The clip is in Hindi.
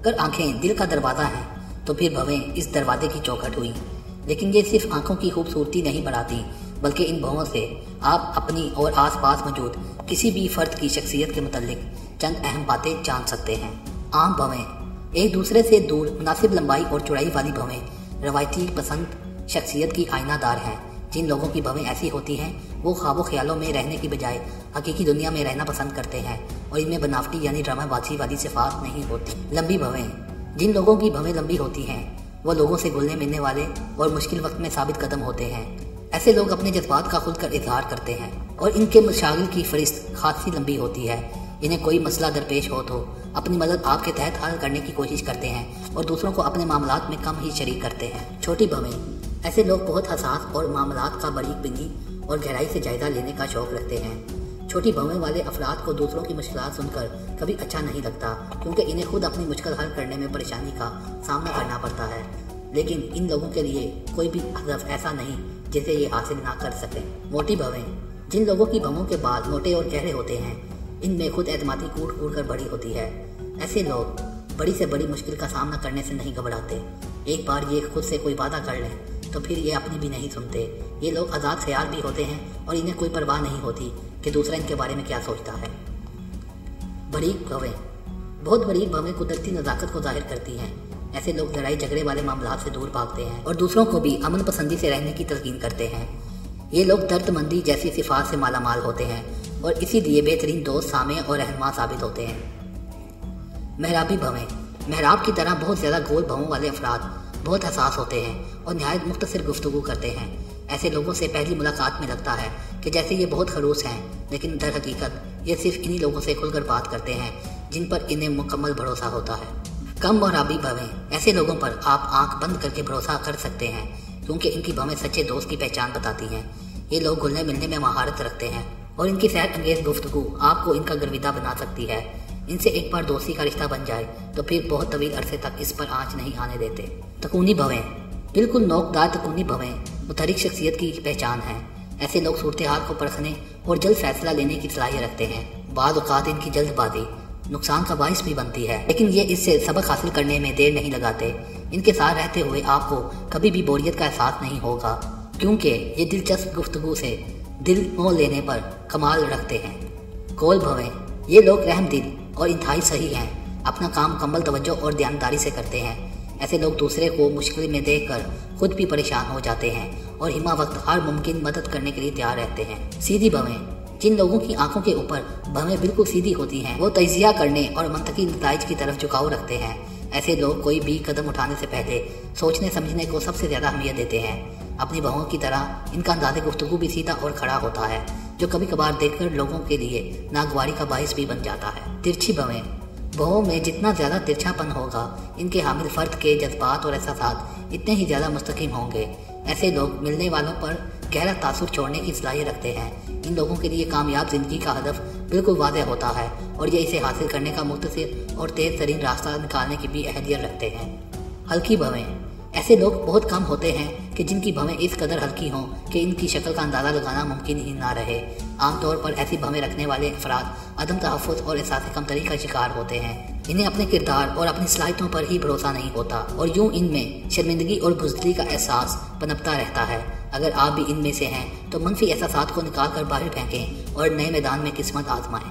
अगर आंखें दिल का दरवाज़ा हैं तो फिर भवें इस दरवाजे की चौखट हुई। लेकिन ये सिर्फ आंखों की खूबसूरती नहीं बढ़ाती, बल्कि इन भवों से आप अपनी और आसपास मौजूद किसी भी फर्द की शख्सियत के मुतालिक चंद अहम बातें जान सकते हैं। आम भवें एक दूसरे से दूर मुनासिब लंबाई और चौड़ाई वाली भवें रवायती पसंद शख्सियत की आईनादार हैं। जिन लोगों की भवें ऐसी होती हैं वो ख्वाबों ख्यालों में रहने की बजाय हकीकी दुनिया में रहना पसंद करते हैं और इनमें बनावटी यानी ड्रामाबाजी वाली सिफात नहीं होती। लंबी भवें जिन लोगों की भवें लंबी होती हैं वो लोगों से घुलने मिलने वाले और मुश्किल वक्त में साबित कदम होते हैं। ऐसे लोग अपने जज्बात का खुलकर इजहार करते हैं और इनके मशागिल की फरिस्त खासी लंबी होती है। इन्हें कोई मसला दरपेश हो तो अपनी मदद आपके तहत हल करने की कोशिश करते हैं और दूसरों को अपने मामलात में कम ही शरीक करते हैं। छोटी भवें ऐसे लोग बहुत हसास और मामलात का बारीक बिनी और गहराई से जायजा लेने का शौक रखते हैं। छोटी भवें वाले अफराद को दूसरों की मुश्किलात सुनकर कभी अच्छा नहीं लगता, क्योंकि इन्हें खुद अपनी मुश्किल हल करने में परेशानी का सामना करना पड़ता है। लेकिन इन लोगों के लिए कोई भी हदफ ऐसा नहीं जिसे ये हासिल ना कर सकें। मोटी भवें जिन लोगों की भवों के बाल मोटे और गहरे होते हैं, इनमें खुद एतमादी कूट कूट कर बड़ी होती है। ऐसे लोग बड़ी से बड़ी मुश्किल का सामना करने से नहीं घबराते। एक बार ये खुद से कोई वादा कर लें तो फिर ये अपनी भी नहीं सुनते। ये लोग आज़ाद ख्याल भी होते हैं और इन्हें कोई परवाह नहीं होती कि दूसरा इनके बारे में क्या सोचता है। बरीक भवें बहुत बरीक भवें कुदरती नज़ाकत को जाहिर करती हैं। ऐसे लोग लड़ाई झगड़े वाले मामलात से दूर भागते हैं और दूसरों को भी अमन पसंदी से रहने की तलकीन करते हैं। ये लोग दर्दमंदी जैसी सिफात से माला माल होते हैं और इसीलिए बेहतरीन दोस्त, सामे और रहनुमा साबित होते हैं। मेहराबी भवें मेहराब की तरह बहुत ज़्यादा गोल भवों वाले अफराद बहुत हसास होते हैं और नहायत मुख्तसर गुफ्तगू करते हैं। ऐसे लोगों से पहली मुलाकात में लगता है कि जैसे ये बहुत खड़ूस हैं, लेकिन दर हकीकत ये सिर्फ इन्हीं लोगों से खुलकर बात करते हैं जिन पर इन्हें मुकम्मल भरोसा होता है। कम मोहराबी भवें ऐसे लोगों पर आप आंख बंद करके भरोसा कर सकते हैं, क्योंकि इनकी भवें सच्चे दोस्त की पहचान बताती हैं। ये लोग घुलने मिलने में महारत रखते हैं और इनकी सैर अंगेज गुफ्तगू आपको इनका गर्विदा बना सकती है। इनसे एक बार दोस्ती का रिश्ता बन जाए तो फिर बहुत तवील अरसे तक इस पर आंच नहीं आने देते। तकूनी भवें बिल्कुल नोकदार तकूनी भवें मुतहरिक शख्सियत की पहचान है। ऐसे लोग सूरत हाल को परखने और जल्द फैसला लेने की सलाहियत रखते हैं। बाद औक़ात इनकी जल्दबाजी नुकसान का बाइस भी बनती है, लेकिन ये इससे सबक हासिल करने में देर नहीं लगाते। इनके साथ रहते हुए आपको कभी भी बोरियत का एहसास नहीं होगा, क्योंकि ये दिलचस्प गुफ्तगू से दिल मोह लेने पर कमाल रखते हैं। कोल भवें ये लोग रहमदिल और इंतहाई सही हैं। अपना काम मुकम्मल तवज्जो और ध्यानदारी से करते हैं। ऐसे लोग दूसरे को मुश्किल में देखकर खुद भी परेशान हो जाते हैं और हिमा वक्त हर मुमकिन मदद करने के लिए तैयार रहते हैं। सीधी भवें जिन लोगों की आंखों के ऊपर भवें बिल्कुल सीधी होती हैं, वो तजिया करने और मंतकी नताइज की तरफ झुकाव रखते हैं। ऐसे लोग कोई भी कदम उठाने से पहले सोचने समझने को सबसे ज़्यादा अहमियत देते हैं। अपनी भवों की तरह इनका अंदाज़े गुफ्तगू भी सीधा और खड़ा होता है, जो कभी कभार देखकर लोगों के लिए नागवारी का बाइस भी बन जाता है। तिरछी भवें भवों में जितना ज़्यादा तिरछापन होगा, इनके हामिल फ़र्द के जज्बात और एहसासात इतने ही ज़्यादा मुस्तकीम होंगे। ऐसे लोग मिलने वालों पर गहरा तासुर छोड़ने की सलाहियत रखते हैं। इन लोगों के लिए कामयाब ज़िंदगी का हदफ बिल्कुल वाज़ेह होता है और ये इसे हासिल करने का मुख्तसर और तेज़ तरीन रास्ता निकालने की भी अहलियत रखते हैं। हल्की भवें ऐसे लोग बहुत कम होते हैं कि जिनकी भवें इस कदर हल्की हों कि इनकी शक्ल का अंदाज़ा लगाना मुमकिन ही ना रहे। आमतौर पर ऐसी भवें रखने वाले अफराद अदम तहफ़्फ़ुज़ और एहसास कमतरी का शिकार होते हैं। इन्हें अपने किरदार और अपनी सलाहियतों पर ही भरोसा नहीं होता और यूं इनमें शर्मिंदगी और बुज़दिली का एहसास पनपता रहता है। अगर आप भी इनमें से हैं तो मनफी एहसासात को निकाल कर बाहर फेंकें और नए मैदान में किस्मत आजमाएं।